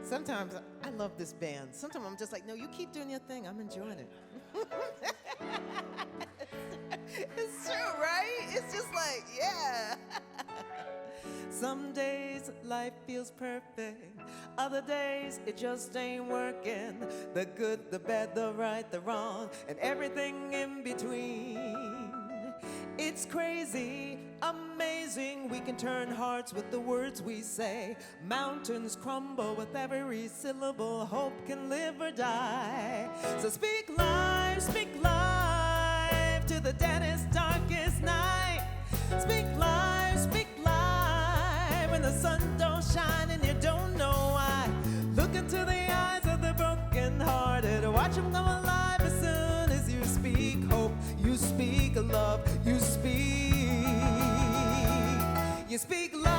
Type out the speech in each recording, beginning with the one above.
Sometimes I love this band. Sometimes I'm just like, no, you keep doing your thing. I'm enjoying it. It's true, right? It's just like, yeah. Some days life feels perfect. Other days it just ain't working. The good, the bad, the right, the wrong, and everything in between. It's crazy, amazing. We can turn hearts with the words we say. Mountains crumble with every syllable. Hope can live or die. So speak life to the deadest, darkest night. Speak life when the sun don't shine and you don't know why. Look into the eyes of the broken-hearted. Watch them come alive as soon as you speak hope. You speak love. You speak life.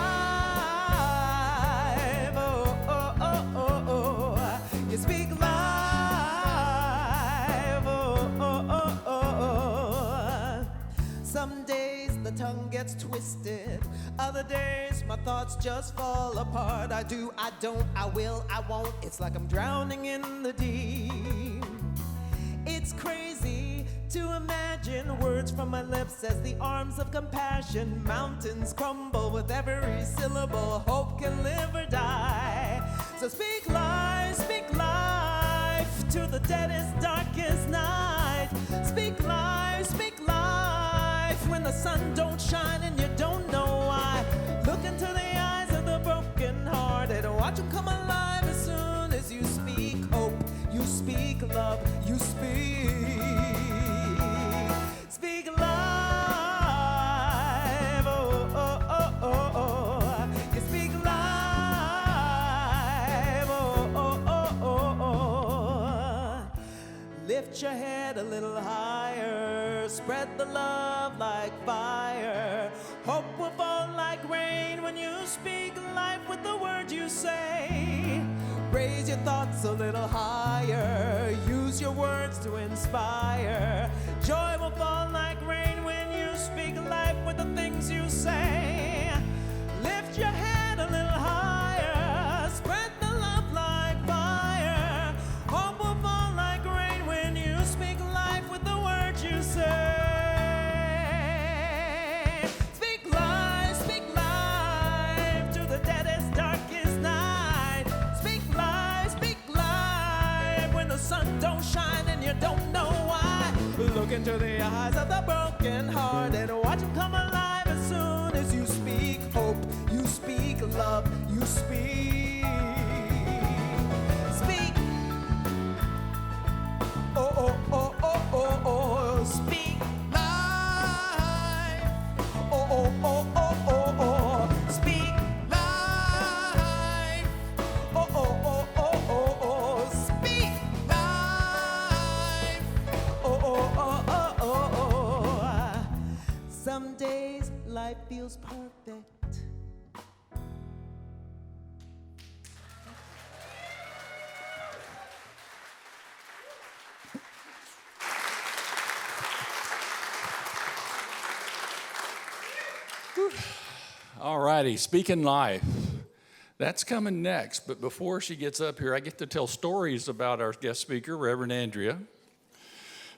Oh, oh, oh, oh, oh. You speak life. Oh, oh, oh, oh, oh. Some days the tongue gets twisted. Other days my thoughts just fall apart. I do, I don't, I will, I won't. It's like I'm drowning in the deep. It's crazy to imagine words from my lips as the arms of compassion. Mountains crumble with every syllable. Hope can live or die. So speak life to the deadest, darkest night. Speak life when the sun don't shine and you don't know why. Look into the eyes of the broken-hearted. Watch them come alive as soon as you speak hope. You speak love. You speak life. Oh, oh, oh, oh, oh. You speak life. Oh, oh, oh, oh, oh. Lift your head a little higher. Spread the love like fire. Hope will fall like rain when you speak life with the words you say. Raise your thoughts a little higher. Use your words to inspire. Joy will fall like rain when you speak life with the things you say. Lift your head a little higher. Spread the love like fire. Hope will fall like rain when you speak life with the words you say. Speak life to the deadest, darkest night. Speak life when the sun don't shine and you don't know why. Look into the eyes of the broken-hearted. Watch them come alive as soon as you speak hope. You speak love. You speak. Oh, oh, oh, oh, oh, oh. Speak life. Oh, oh, oh, oh, oh, oh. Speak life. Oh, oh, oh, oh, oh, oh. Speak life. Oh, oh, oh, oh, oh, oh. Some days life feels perfect. All righty, speaking life. That's coming next, but before she gets up here, I get to tell stories about our guest speaker, Rev Andrea,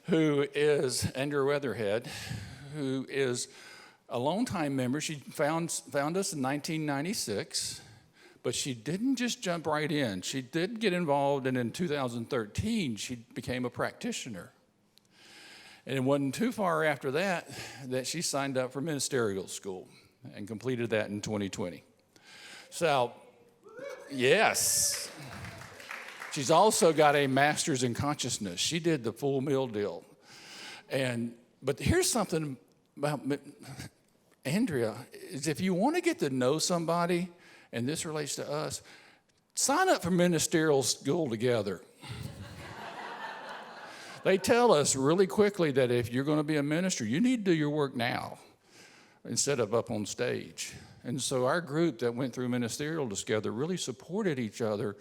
who is Andrea Weatherhead, who is a longtime member. She found us in 1996, but she didn't just jump right in. She did get involved, and in 2013, she became a practitioner. And it wasn't too far after that she signed up for ministerial school and completed that in 2020. So, yes. She's also got a master's in consciousness. She did the full meal deal. But here's something about Andrea, is if you want to get to know somebody, and this relates to us, sign up for ministerial school together. They tell us really quickly that if you're going to be a minister, you need to do your work now instead of up on stage. And so our group that went through ministerial together really supported each other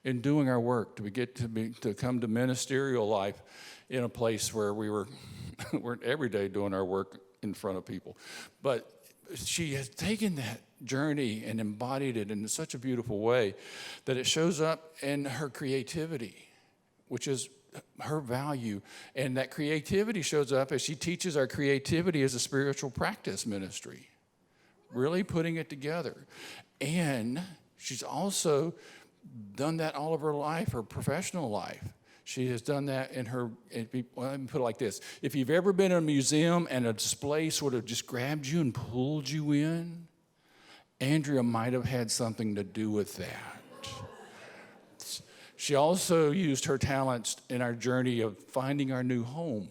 in doing our work to come to ministerial life in a place where we weren't every day doing our work in front of people. But she has taken that journey and embodied it in such a beautiful way that it shows up in her creativity, which is her value. And that creativity shows up as she teaches our creativity as a spiritual practice ministry, really putting it together. And she's also done that all of her life, her professional life. She has done that in her, well, let me put it like this. If you've ever been in a museum and a display sort of just grabbed you and pulled you in, Andrea might have had something to do with that. She also used her talents in our journey of finding our new home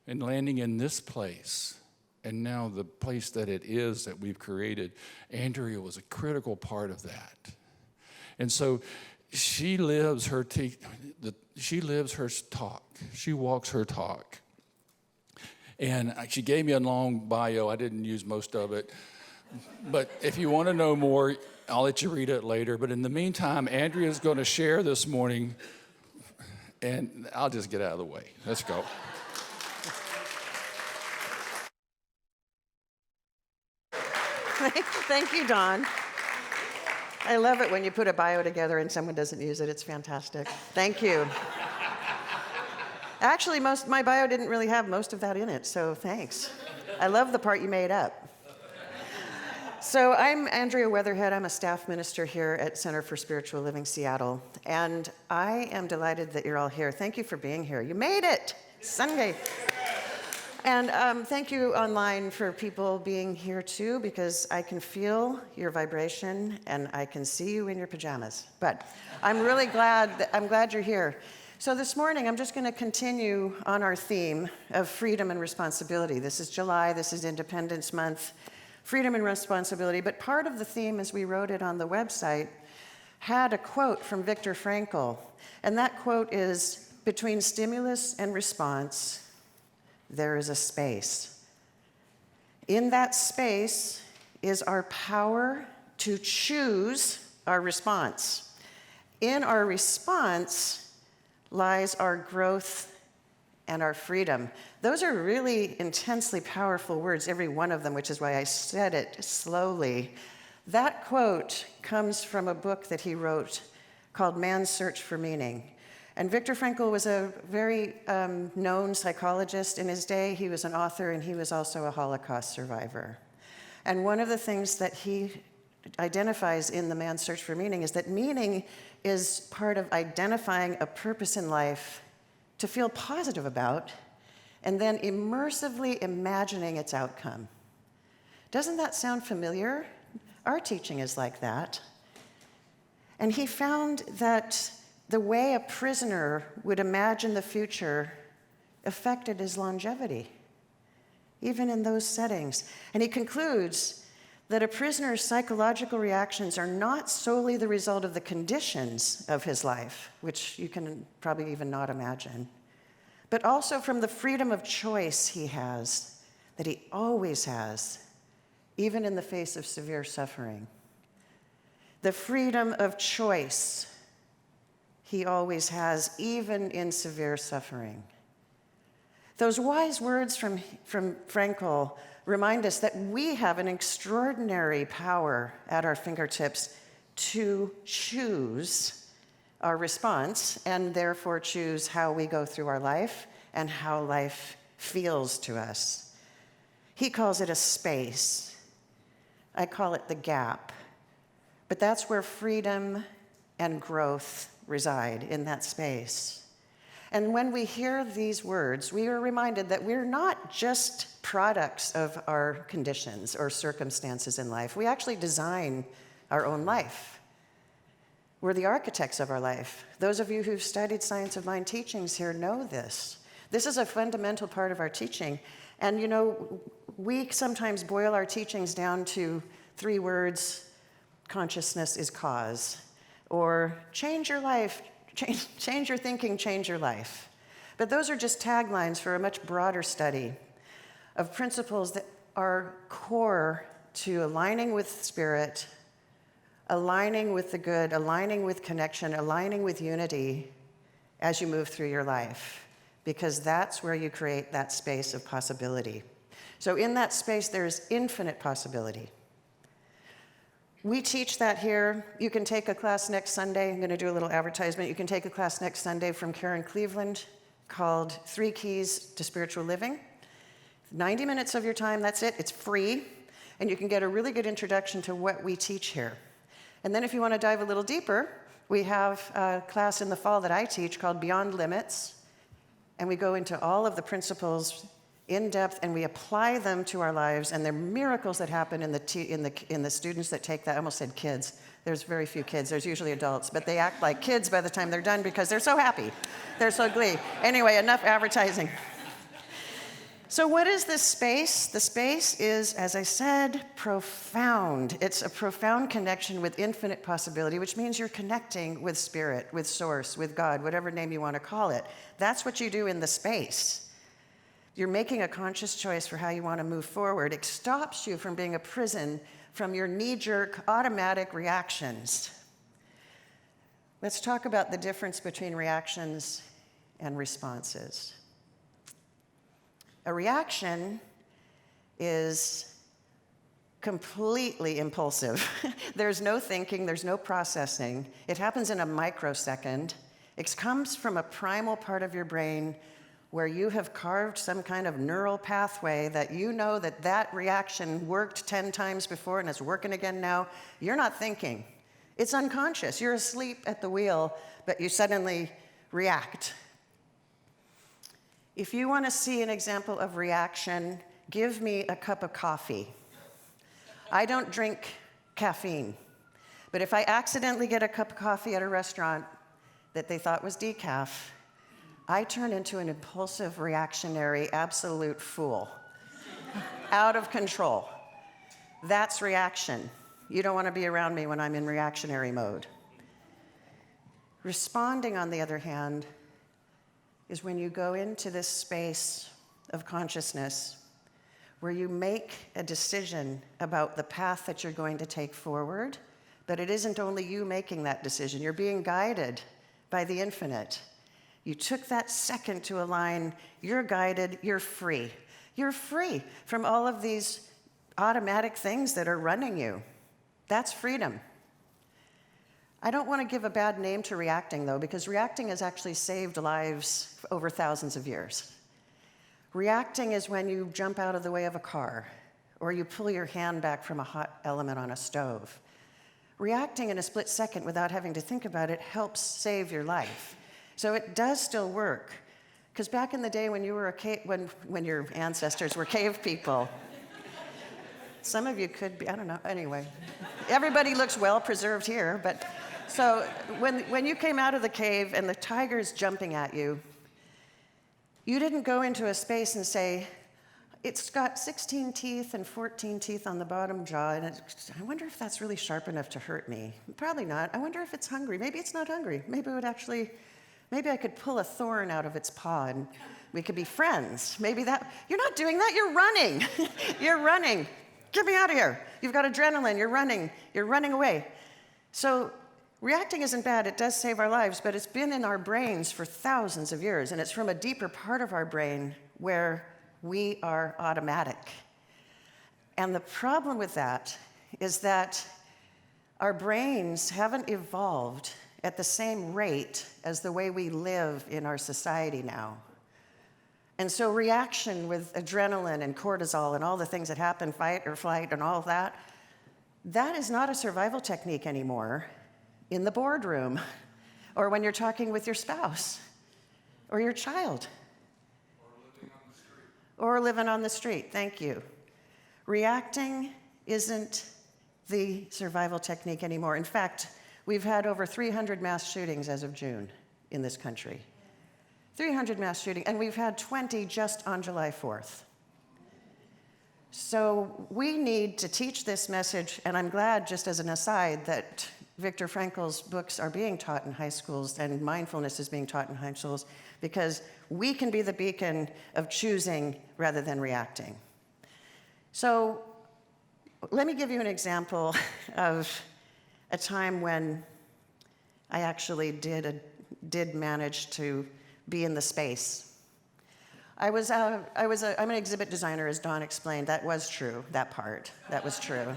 and landing in this place. And now the place that it is that we've created, Andrea was a critical part of that. And so she lives her she lives her talk. She walks her talk. And she gave me a long bio. I didn't use most of it. But if you want to know more, I'll let you read it later. But in the meantime, Andrea's going to share this morning, and I'll just get out of the way. Let's go. Thank you, Don. I love it when you put a bio together and someone doesn't use it. It's fantastic. Thank you. Actually, my bio didn't really have most of that in it, so thanks. I love the part you made up. So I'm Andrea Weatherhead. I'm a staff minister here at Center for Spiritual Living Seattle, and I am delighted that you're all here. Thank you for being here. You made it, Sunday. And thank you online for people being here too, because I can feel your vibration and I can see you in your pajamas. But I'm really glad you're here. So this morning, I'm just going to continue on our theme of freedom and responsibility. This is July, this is Independence Month, freedom and responsibility. But part of the theme, as we wrote it on the website, had a quote from Viktor Frankl. And that quote is, "Between stimulus and response, there is a space. In that space is our power to choose our response. In our response lies our growth and our freedom." Those are really intensely powerful words, every one of them, which is why I said it slowly. That quote comes from a book that he wrote called Man's Search for Meaning. And Viktor Frankl was a very known psychologist in his day. He was an author, and he was also a Holocaust survivor. And one of the things that he identifies in the Man's Search for Meaning is that meaning is part of identifying a purpose in life to feel positive about, and then immersively imagining its outcome. Doesn't that sound familiar? Our teaching is like that. And he found that the way a prisoner would imagine the future affected his longevity, even in those settings. And he concludes that a prisoner's psychological reactions are not solely the result of the conditions of his life, which you can probably even not imagine, but also from the freedom of choice he has, that he always has, even in the face of severe suffering. The freedom of choice he always has, even in severe suffering. Those wise words from Frankl remind us that we have an extraordinary power at our fingertips to choose our response, and therefore choose how we go through our life and how life feels to us. He calls it a space. I call it the gap. But that's where freedom and growth reside, in that space. And when we hear these words, we are reminded that we're not just products of our conditions or circumstances in life. We actually design our own life. We're the architects of our life. Those of you who've studied Science of Mind teachings here know this. This is a fundamental part of our teaching. And you know, we sometimes boil our teachings down to 3 words: consciousness is cause, or change your life, change your thinking, change your life. But those are just taglines for a much broader study of principles that are core to aligning with spirit, aligning with the good, aligning with connection, aligning with unity as you move through your life, because that's where you create that space of possibility. So in that space, there's infinite possibility. We teach that here. You can take a class next Sunday. I'm going to do a little advertisement. You can take a class next Sunday from Karen Cleveland called 3 Keys to Spiritual Living. 90 minutes of your time, that's it. It's free. And you can get a really good introduction to what we teach here. And then if you want to dive a little deeper, we have a class in the fall that I teach called Beyond Limits. And we go into all of the principles in depth, and we apply them to our lives, and there are miracles that happen in the students that take that. I almost said kids. There's very few kids. There's usually adults, but they act like kids by the time they're done because they're so happy. They're so glee. Anyway, enough advertising. So what is this space? The space is, as I said, profound. It's a profound connection with infinite possibility, which means you're connecting with spirit, with source, with God, whatever name you want to call it. That's what you do in the space. You're making a conscious choice for how you want to move forward. It stops you from being a prison from your knee-jerk automatic reactions. Let's talk about the difference between reactions and responses. A reaction is completely impulsive. There's no thinking, there's no processing. It happens in a microsecond. It comes from a primal part of your brain where you have carved some kind of neural pathway that you know that that reaction worked 10 times before and it's working again now. You're not thinking. It's unconscious. You're asleep at the wheel, but you suddenly react. If you want to see an example of reaction, give me a cup of coffee. I don't drink caffeine, but if I accidentally get a cup of coffee at a restaurant that they thought was decaf, I turn into an impulsive, reactionary, absolute fool. Out of control. That's reaction. You don't want to be around me when I'm in reactionary mode. Responding, on the other hand, is when you go into this space of consciousness where you make a decision about the path that you're going to take forward, but it isn't only you making that decision. You're being guided by the infinite. You took that second to align, you're guided, you're free. You're free from all of these automatic things that are running you. That's freedom. I don't want to give a bad name to reacting, though, because reacting has actually saved lives over thousands of years. Reacting is when you jump out of the way of a car, or you pull your hand back from a hot element on a stove. Reacting in a split second without having to think about it helps save your life. So it does still work. Because back in the day when you were when your ancestors were cave people, some of you could be, I don't know, anyway. Everybody looks well preserved here, but so when you came out of the cave and the tiger's jumping at you, you didn't go into a space and say, it's got 16 teeth and 14 teeth on the bottom jaw, and I wonder if that's really sharp enough to hurt me. Probably not. I wonder if it's hungry. Maybe it's not hungry. Maybe I could pull a thorn out of its paw and we could be friends. Maybe that, you're not doing that, you're running. You're running. Get me out of here. You've got adrenaline, you're running away. So reacting isn't bad, it does save our lives, but it's been in our brains for thousands of years, and it's from a deeper part of our brain where we are automatic. And the problem with that is that our brains haven't evolved at the same rate as the way we live in our society now. And so reaction with adrenaline and cortisol and all the things that happen, fight or flight and all of that, that is not a survival technique anymore in the boardroom or when you're talking with your spouse or your child. Or living on the street, thank you. Reacting isn't the survival technique anymore. In fact, we've had over 300 mass shootings as of June in this country. 300 mass shootings, and we've had 20 just on July 4th. So we need to teach this message, and I'm glad, just as an aside, that Viktor Frankl's books are being taught in high schools and mindfulness is being taught in high schools, because we can be the beacon of choosing rather than reacting. So let me give you an example of a time when I actually did manage to be in the space. I'm an exhibit designer, as Dawn explained. That was true, that part. That was true.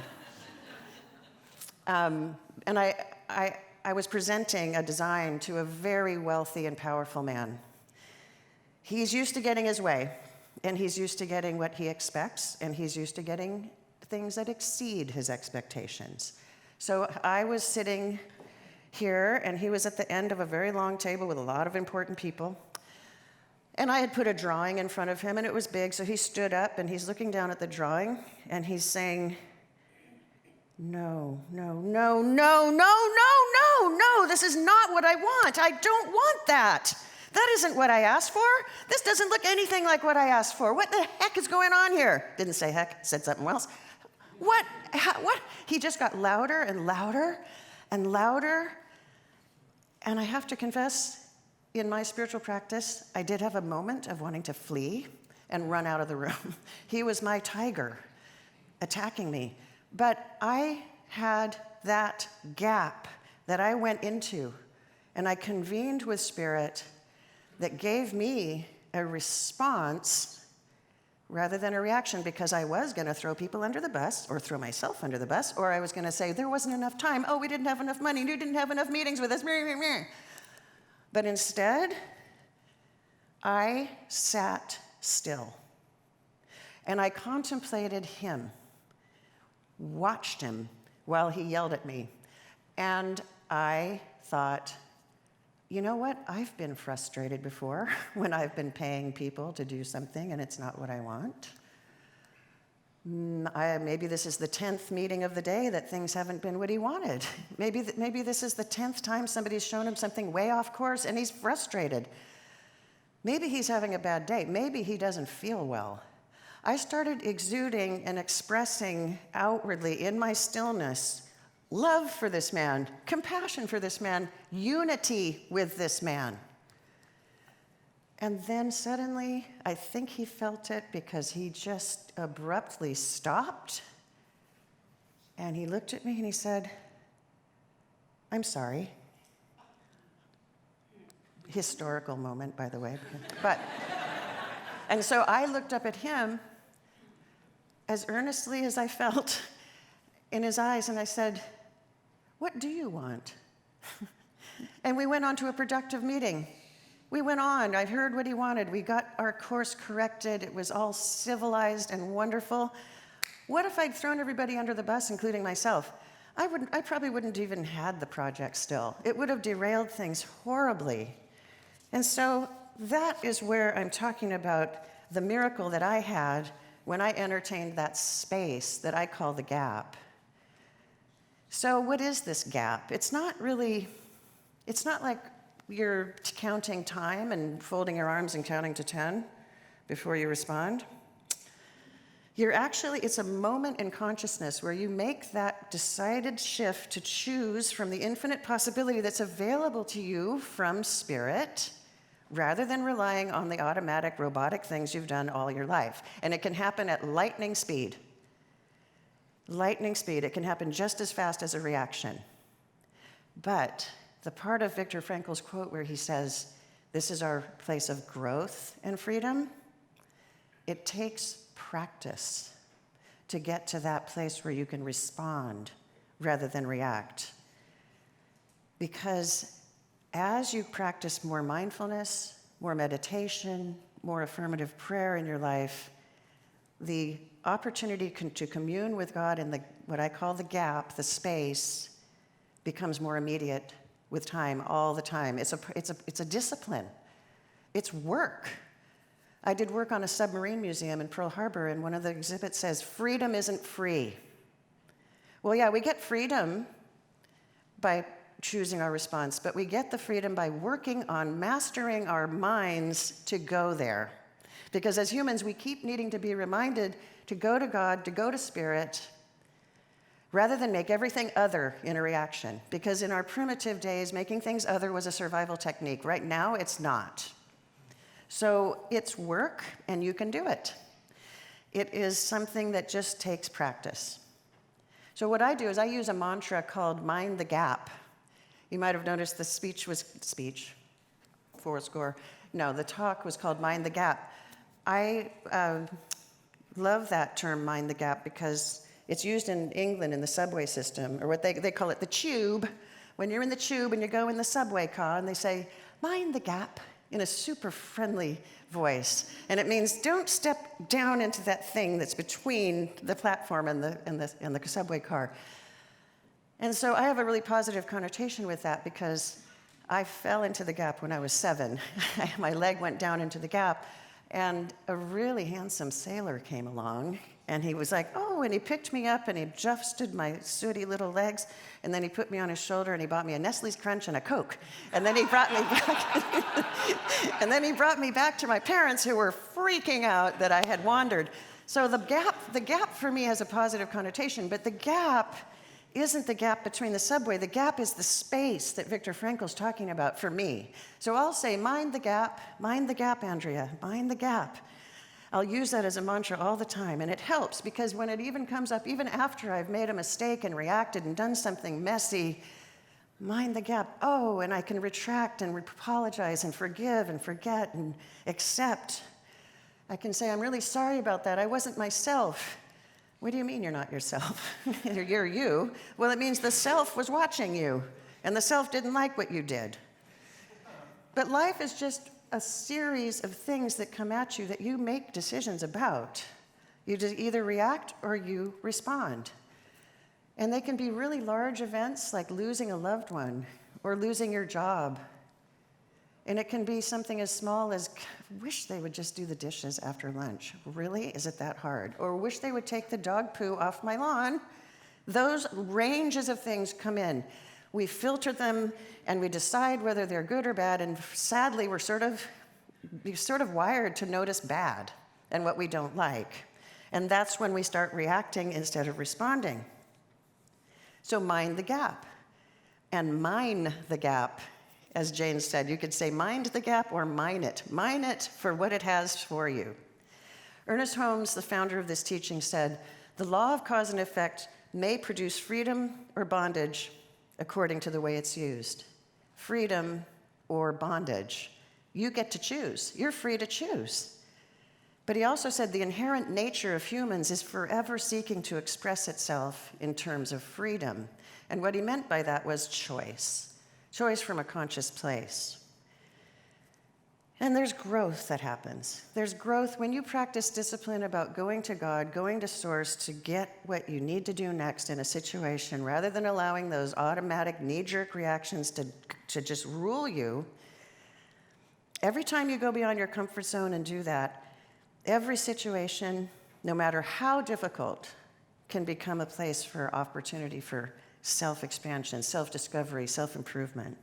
And I was presenting a design to a very wealthy and powerful man. He's used to getting his way, and he's used to getting what he expects, and he's used to getting things that exceed his expectations. So I was sitting here, and he was at the end of a very long table with a lot of important people. And I had put a drawing in front of him, and it was big, so he stood up, and he's looking down at the drawing, and he's saying, no, no, no, no, no, no, no, no, this is not what I want. I don't want that. That isn't what I asked for. This doesn't look anything like what I asked for. What the heck is going on here? Didn't say heck, said something else. What? He just got louder and louder and louder. And I have to confess, in my spiritual practice, I did have a moment of wanting to flee and run out of the room. He was my tiger attacking me. But I had that gap that I went into, and I convened with Spirit that gave me a response rather than a reaction, because I was going to throw people under the bus or throw myself under the bus, or I was going to say, there wasn't enough time. Oh, we didn't have enough money. You didn't have enough meetings with us. But instead, I sat still, and I contemplated him, watched him while he yelled at me, and I thought, you know what? I've been frustrated before when I've been paying people to do something and it's not what I want. Maybe this is the 10th meeting of the day that things haven't been what he wanted. Maybe this is the 10th time somebody's shown him something way off course and he's frustrated. Maybe he's having a bad day. Maybe he doesn't feel well. I started exuding and expressing outwardly in my stillness love for this man, compassion for this man, unity with this man. And then suddenly, I think he felt it because he just abruptly stopped. And he looked at me and he said, I'm sorry. Historical moment, by the way. And so I looked up at him as earnestly as I felt in his eyes, and I said, what do you want? And we went on to a productive meeting. We went on. I heard what he wanted. We got our course corrected. It was all civilized and wonderful. What if I'd thrown everybody under the bus, including myself? I probably wouldn't even had the project still. It would have derailed things horribly. And so that is where I'm talking about the miracle that I had when I entertained that space that I call the gap. So what is this gap? It's not like you're counting time and folding your arms and counting to 10 before you respond. It's a moment in consciousness where you make that decided shift to choose from the infinite possibility that's available to you from Spirit, rather than relying on the automatic robotic things you've done all your life. And it can happen at lightning speed. Lightning speed, it can happen just as fast as a reaction. But the part of Viktor Frankl's quote where he says, this is our place of growth and freedom, it takes practice to get to that place where you can respond rather than react. Because as you practice more mindfulness, more meditation, more affirmative prayer in your life, the opportunity to commune with God in what I call the gap, the space, becomes more immediate with time, all the time. It's a discipline. It's work. I did work on a submarine museum in Pearl Harbor, and one of the exhibits says, freedom isn't free. Well, yeah, we get freedom by choosing our response, but we get the freedom by working on mastering our minds to go there. Because as humans, we keep needing to be reminded to go to God, to go to Spirit, rather than make everything other in a reaction. Because in our primitive days, making things other was a survival technique. Right now, it's not. So it's work, and you can do it. It is something that just takes practice. So what I do is I use a mantra called mind the gap. You might have noticed the talk was called Mind the Gap. I love that term, mind the gap, because it's used in England in the subway system, or what they call it the tube. When you're in the tube and you go in the subway car, and they say, mind the gap, in a super friendly voice. And it means don't step down into that thing that's between the platform and the subway car. And so I have a really positive connotation with that because I fell into the gap when I was 7. My leg went down into the gap, and a really handsome sailor came along, and he was like, oh, and he picked me up and he adjusted my sooty little legs, and then he put me on his shoulder and he bought me a Nestle's Crunch and a Coke. And then he brought me back and then he brought me back to my parents, who were freaking out that I had wandered. So the gap for me has a positive connotation, but the gap isn't the gap between the subway. The gap is the space that Viktor Frankl's talking about for me. So I'll say, mind the gap, Andrea, mind the gap. I'll use that as a mantra all the time, and it helps because when it even comes up, even after I've made a mistake and reacted and done something messy, mind the gap. Oh, and I can retract and apologize and forgive and forget and accept. I can say, I'm really sorry about that. I wasn't myself. What do you mean you're not yourself? You're you. Well, it means the self was watching you, and the self didn't like what you did. But life is just a series of things that come at you that you make decisions about. You just either react or you respond. And they can be really large events like losing a loved one or losing your job. And it can be something as small as, wish they would just do the dishes after lunch. Really? Is it that hard? Or wish they would take the dog poo off my lawn. Those ranges of things come in. We filter them and we decide whether they're good or bad, and sadly we're sort of wired to notice bad and what we don't like. And that's when we start reacting instead of responding. So mind the gap and mine the gap. As Jane said, you could say mind the gap or mine it. Mine it for what it has for you. Ernest Holmes, the founder of this teaching, said, the law of cause and effect may produce freedom or bondage according to the way it's used. Freedom or bondage. You get to choose. You're free to choose. But he also said the inherent nature of humans is forever seeking to express itself in terms of freedom. And what he meant by that was choice. Choice from a conscious place. And there's growth that happens. There's growth when you practice discipline about going to God, going to Source to get what you need to do next in a situation, rather than allowing those automatic knee-jerk reactions to just rule you. Every time you go beyond your comfort zone and do that, every situation, no matter how difficult, can become a place for opportunity for self-expansion, self-discovery, self-improvement,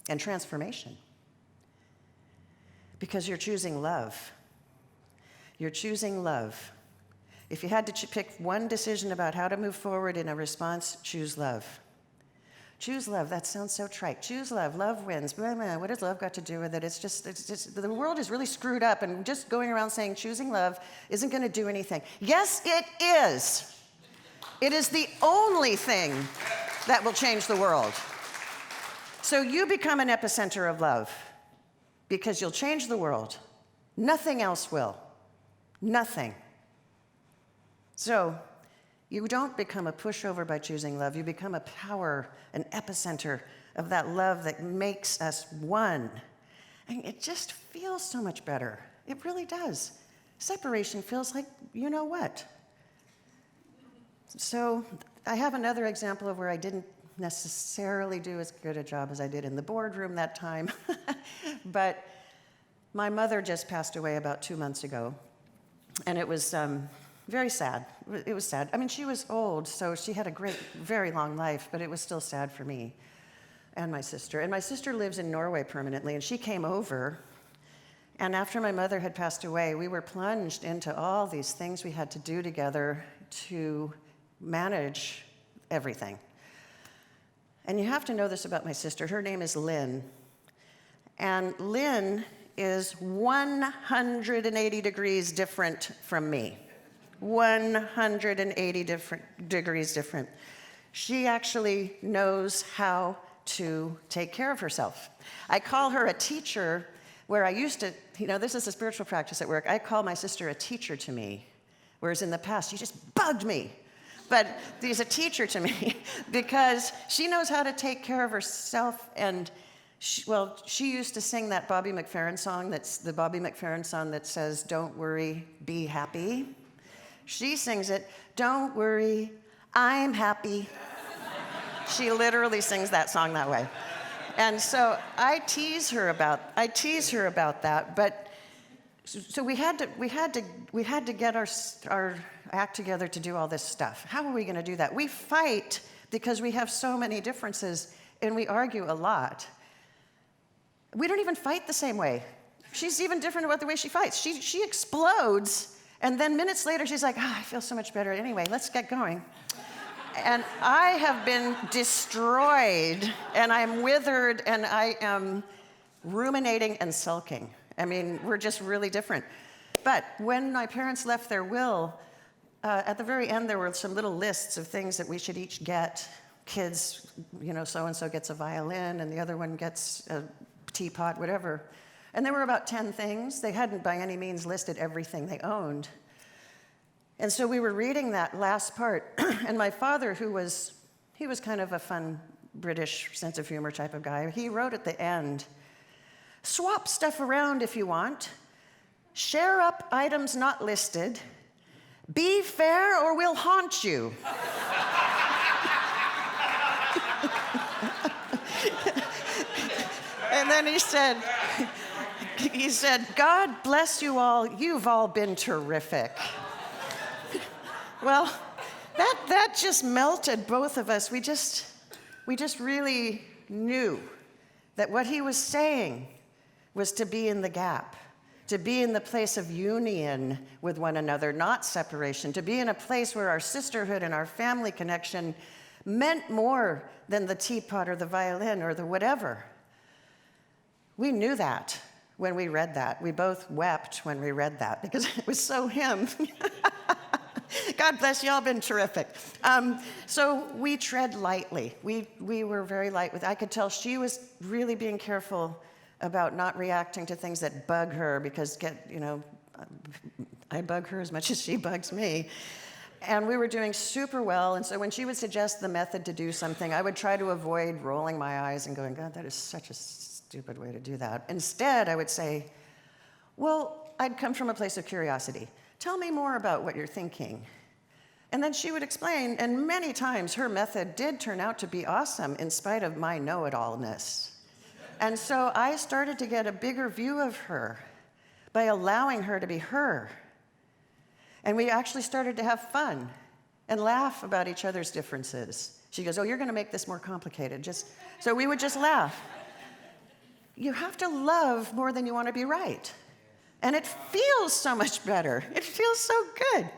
and transformation. Because you're choosing love. You're choosing love. If you had to pick one decision about how to move forward in a response, choose love. Choose love. That sounds so trite. Choose love. Love wins. Blah, blah. What has love got to do with it? It's just, the world is really screwed up, and just going around saying choosing love isn't going to do anything. Yes, it is. It is the only thing that will change the world. So you become an epicenter of love because you'll change the world. Nothing else will. Nothing. So you don't become a pushover by choosing love. You become a power, an epicenter of that love that makes us one. And it just feels so much better. It really does. Separation feels like you know what. So I have another example of where I didn't necessarily do as good a job as I did in the boardroom that time. But my mother just passed away about 2 months ago. And it was very sad. It was sad. I mean, she was old, so she had a great, very long life, but it was still sad for me and my sister. And my sister lives in Norway permanently, and she came over. And after my mother had passed away, we were plunged into all these things we had to do together to manage everything. And you have to know this about my sister. Her name is Lynn. And Lynn is 180 degrees different from me. 180 degrees different. She actually knows how to take care of herself. I call her a teacher where I used to, this is a spiritual practice at work. I call my sister a teacher to me, whereas in the past, she just bugged me. But she's a teacher to me because she knows how to take care of herself. And she used to sing that Bobby McFerrin song. That's the Bobby McFerrin song that says, "Don't worry, be happy." She sings it, "Don't worry, I'm happy." She literally sings that song that way. And so I tease her about that. But so we had to get our act together to do all this stuff. How are we going to do that? We fight because we have so many differences, and we argue a lot. We don't even fight the same way. She's even different about the way she fights. She explodes, and then minutes later she's like, I feel so much better. Anyway, let's get going. And I have been destroyed, and I'm withered, and I am ruminating and sulking. I mean, we're just really different. But when my parents left their will, at the very end, there were some little lists of things that we should each get. Kids, so-and-so gets a violin, and the other one gets a teapot, whatever. And there were about 10 things. They hadn't by any means listed everything they owned. And so we were reading that last part, and my father, he was kind of a fun British sense of humor type of guy, he wrote at the end, "Swap stuff around if you want. Share up items not listed. Be fair or we'll haunt you." And then he said, "God bless you all. You've all been terrific." Well, that just melted both of us. We just really knew that what he was saying was to be in the gap, to be in the place of union with one another, not separation, to be in a place where our sisterhood and our family connection meant more than the teapot or the violin or the whatever. We knew that when we read that. We both wept when we read that because it was so him. God bless you all, been terrific. So we tread lightly. We were very light with. I could tell she was really being careful about not reacting to things that bug her because I bug her as much as she bugs me. And we were doing super well. And so when she would suggest the method to do something, I would try to avoid rolling my eyes and going, God, that is such a stupid way to do that. Instead, I would say, well, I'd come from a place of curiosity. Tell me more about what you're thinking. And then she would explain, and many times her method did turn out to be awesome in spite of my know-it-allness. And so I started to get a bigger view of her by allowing her to be her. And we actually started to have fun and laugh about each other's differences. She goes, oh, you're going to make this more complicated. So we would just laugh. You have to love more than you want to be right. And it feels so much better. It feels so good.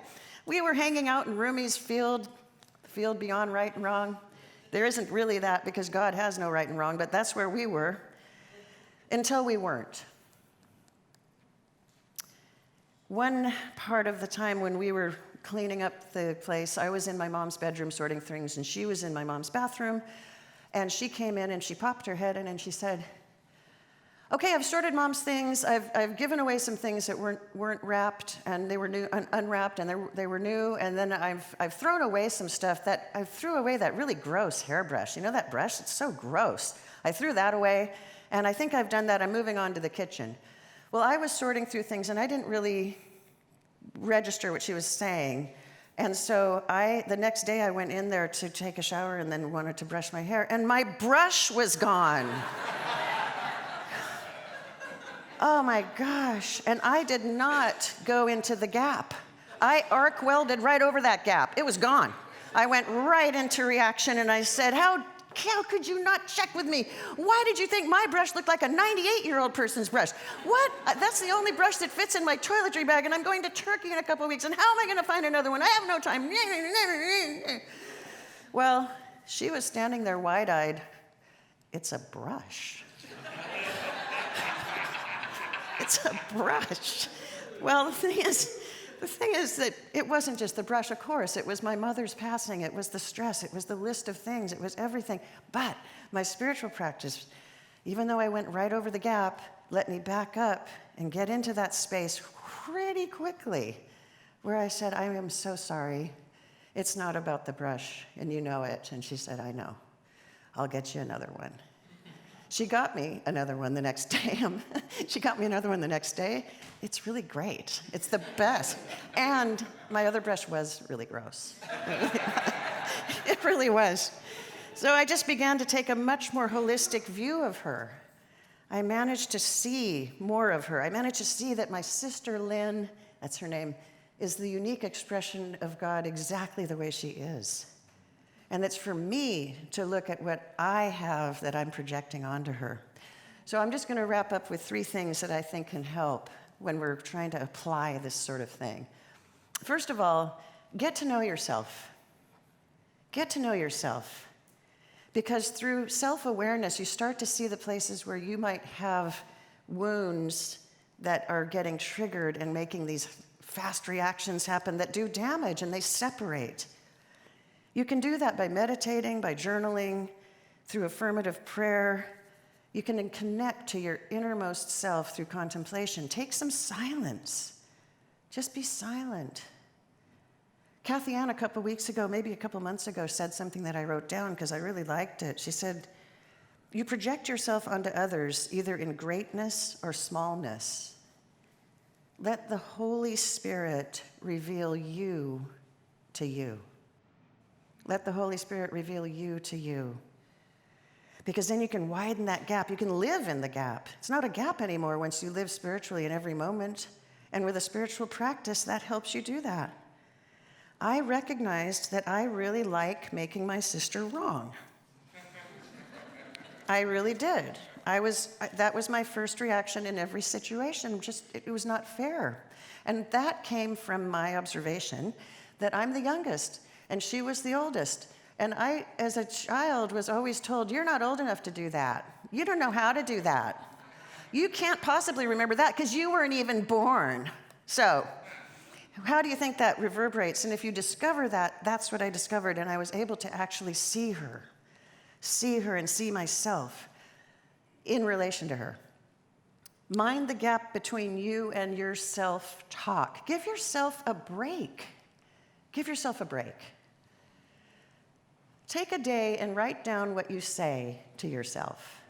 We were hanging out in Rumi's field beyond right and wrong. There isn't really that because God has no right and wrong, but that's where we were until we weren't. One part of the time when we were cleaning up the place, I was in my mom's bedroom sorting things, and she was in my mom's bathroom, and she came in and she popped her head in and she said, okay, I've sorted Mom's things. I've given away some things that weren't wrapped, and they were new, unwrapped, and they were new. And then I've thrown away some stuff that I threw away. That really gross hairbrush. You know that brush? It's so gross. I threw that away, and I think I've done that. I'm moving on to the kitchen. Well, I was sorting through things, and I didn't really register what she was saying. And so the next day I went in there to take a shower and then wanted to brush my hair, and my brush was gone. Oh my gosh, and I did not go into the gap. I arc welded right over that gap. It was gone. I went right into reaction and I said, how could you not check with me? Why did you think my brush looked like a 98-year-old person's brush? What? That's the only brush that fits in my toiletry bag, and I'm going to Turkey in a couple of weeks, and how am I going to find another one? I have no time. Well, she was standing there wide-eyed. It's a brush. It's a brush. Well, the thing is that it wasn't just the brush, of course. It was my mother's passing. It was the stress. It was the list of things. It was everything. But my spiritual practice, even though I went right over the gap, let me back up and get into that space pretty quickly where I said, I am so sorry. It's not about the brush, and you know it. And she said, I know. I'll get you another one. She got me another one the next day. It's really great. It's the best. And my other brush was really gross. It really was. So I just began to take a much more holistic view of her. I managed to see more of her. I managed to see that my sister Lynn, that's her name, is the unique expression of God exactly the way she is. And it's for me to look at what I have that I'm projecting onto her. So I'm just going to wrap up with 3 things that I think can help when we're trying to apply this sort of thing. First of all, get to know yourself. Get to know yourself. Because through self-awareness, you start to see the places where you might have wounds that are getting triggered and making these fast reactions happen that do damage, and they separate. You can do that by meditating, by journaling, through affirmative prayer. You can connect to your innermost self through contemplation. Take some silence. Just be silent. Kathy Ann, a couple weeks ago, maybe a couple months ago, said something that I wrote down because I really liked it. She said, you project yourself onto others either in greatness or smallness. Let the Holy Spirit reveal you to you. Let the Holy Spirit reveal you to you. Because then you can widen that gap. You can live in the gap. It's not a gap anymore once you live spiritually in every moment. And with a spiritual practice, that helps you do that. I recognized that I really like making my sister wrong. I really did. That was my first reaction in every situation. It was not fair. And that came from my observation that I'm the youngest. And she was the oldest. And I, as a child, was always told, you're not old enough to do that. You don't know how to do that. You can't possibly remember that because you weren't even born. So, how do you think that reverberates? And if you discover that, that's what I discovered. And I was able to actually see her and see myself in relation to her. Mind the gap between you and your self-talk. Give yourself a break. Give yourself a break. Take a day and write down what you say to yourself.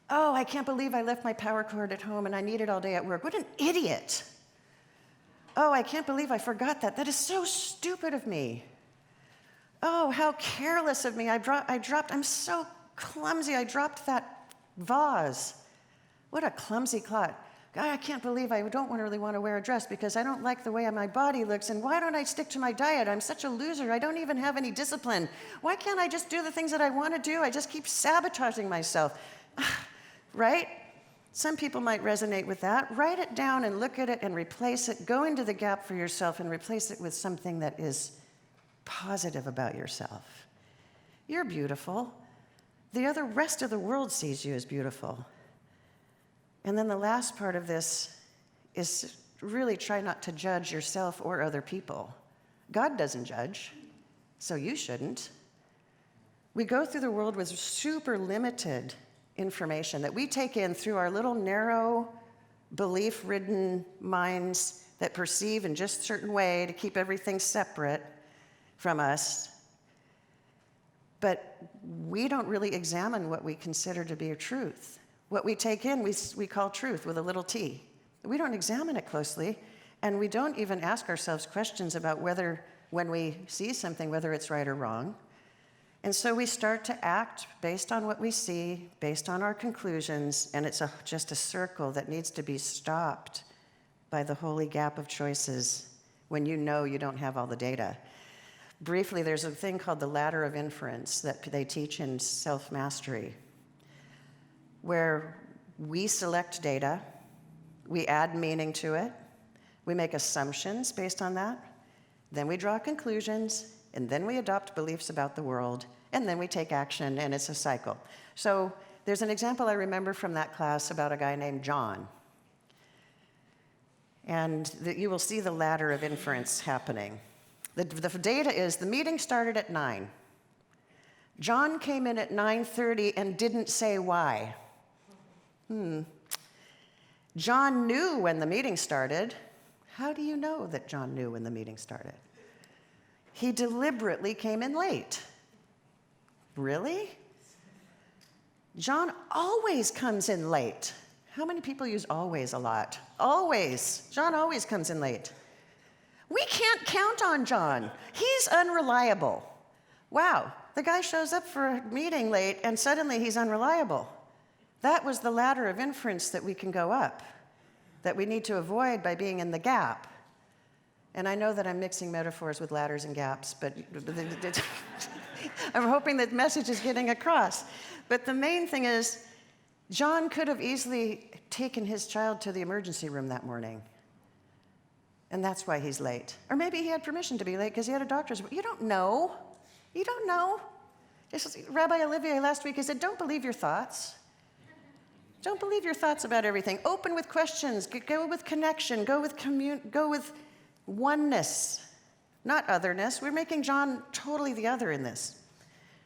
Oh, I can't believe I left my power cord at home and I need it all day at work. What an idiot. Oh, I can't believe I forgot that. That is so stupid of me. Oh, how careless of me. I'm so clumsy. I dropped that vase. What a clumsy clot. God, I can't believe I don't really want to wear a dress because I don't like the way my body looks. And why don't I stick to my diet? I'm such a loser. I don't even have any discipline. Why can't I just do the things that I want to do? I just keep sabotaging myself. Right? Some people might resonate with that. Write it down and look at it and replace it. Go into the gap for yourself and replace it with something that is positive about yourself. You're beautiful. The rest of the world sees you as beautiful. And then the last part of this is really try not to judge yourself or other people. God doesn't judge, so you shouldn't. We go through the world with super limited information that we take in through our little narrow, belief-ridden minds that perceive in just a certain way to keep everything separate from us. But we don't really examine what we consider to be a truth. What we take in, we call truth with a little t. We don't examine it closely, and we don't even ask ourselves questions about whether, when we see something, whether it's right or wrong. And so we start to act based on what we see, based on our conclusions, and it's just a circle that needs to be stopped by the holy gap of choices when you know you don't have all the data. Briefly, there's a thing called the ladder of inference that they teach in self-mastery, where we select data, we add meaning to it, we make assumptions based on that, then we draw conclusions, and then we adopt beliefs about the world, and then we take action, and it's a cycle. So there's an example I remember from that class about a guy named John. And you will see the ladder of inference happening. The data is the meeting started at 9. John came in at 9:30 and didn't say why. John knew when the meeting started. How do you know that John knew when the meeting started? He deliberately came in late. Really? John always comes in late. How many people use always a lot? Always. John always comes in late. We can't count on John. He's unreliable. Wow, the guy shows up for a meeting late and suddenly he's unreliable. That was the ladder of inference that we can go up, that we need to avoid by being in the gap. And I know that I'm mixing metaphors with ladders and gaps, but I'm hoping that message is getting across. But the main thing is, John could have easily taken his child to the emergency room that morning. And that's why he's late. Or maybe he had permission to be late because he had a doctor's appointment. You don't know. You don't know. Just, Rabbi Olivier last week, he said, don't believe your thoughts. Don't believe your thoughts about everything. Open with questions. Go with connection. Go with oneness, not otherness. We're making John totally the other in this.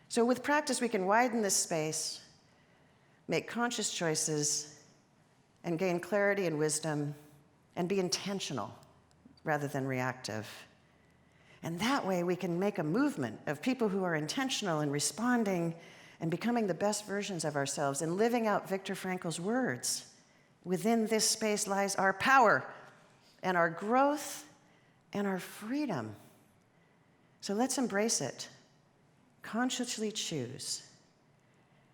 So with practice, we can widen this space, make conscious choices, and gain clarity and wisdom, and be intentional rather than reactive. And that way, we can make a movement of people who are intentional and responding and becoming the best versions of ourselves and living out Viktor Frankl's words. Within this space lies our power and our growth and our freedom. So let's embrace it. Consciously choose.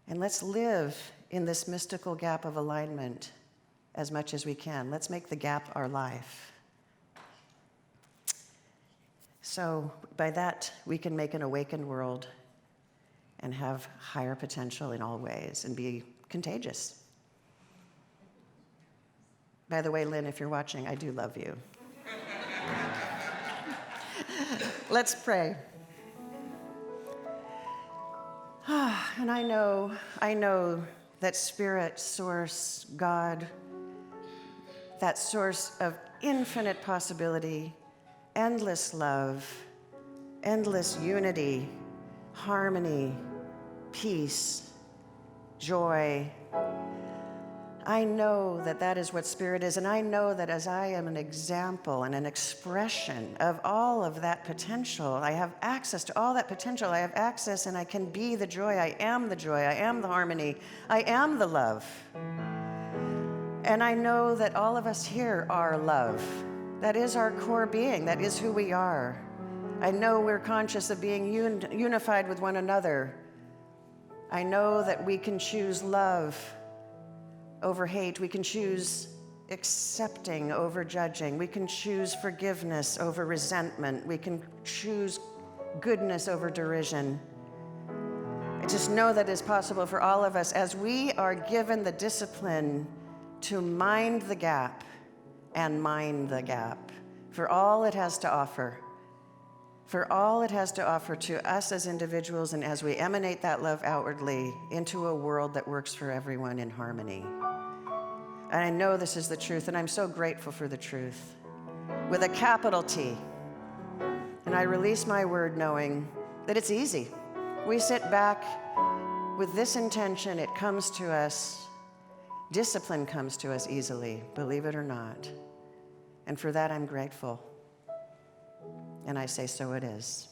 And let's live in this mystical gap of alignment as much as we can. Let's make the gap our life. So by that, we can make an awakened world and have higher potential in all ways and be contagious. By the way, Lynn, if you're watching, I do love you. Let's pray. And I know that Spirit, Source, God, that source of infinite possibility, endless love, endless unity, harmony, peace, joy. I know that that is what Spirit is, and I know that as I am an example and an expression of all of that potential, I have access to all that potential. I have access and I can be the joy. I am the joy. I am the harmony. I am the love. And I know that all of us here are love. That is our core being. That is who we are. I know we're conscious of being unified with one another. I know that we can choose love over hate. We can choose accepting over judging. We can choose forgiveness over resentment. We can choose goodness over derision. I just know that it's possible for all of us as we are given the discipline to mind the gap and mind the gap for all it has to offer. For all it has to offer to us as individuals and as we emanate that love outwardly into a world that works for everyone in harmony. And I know this is the truth, and I'm so grateful for the truth, with a capital T. And I release my word knowing that it's easy. We sit back with this intention, it comes to us, discipline comes to us easily, believe it or not. And for that, I'm grateful. And I say, so it is.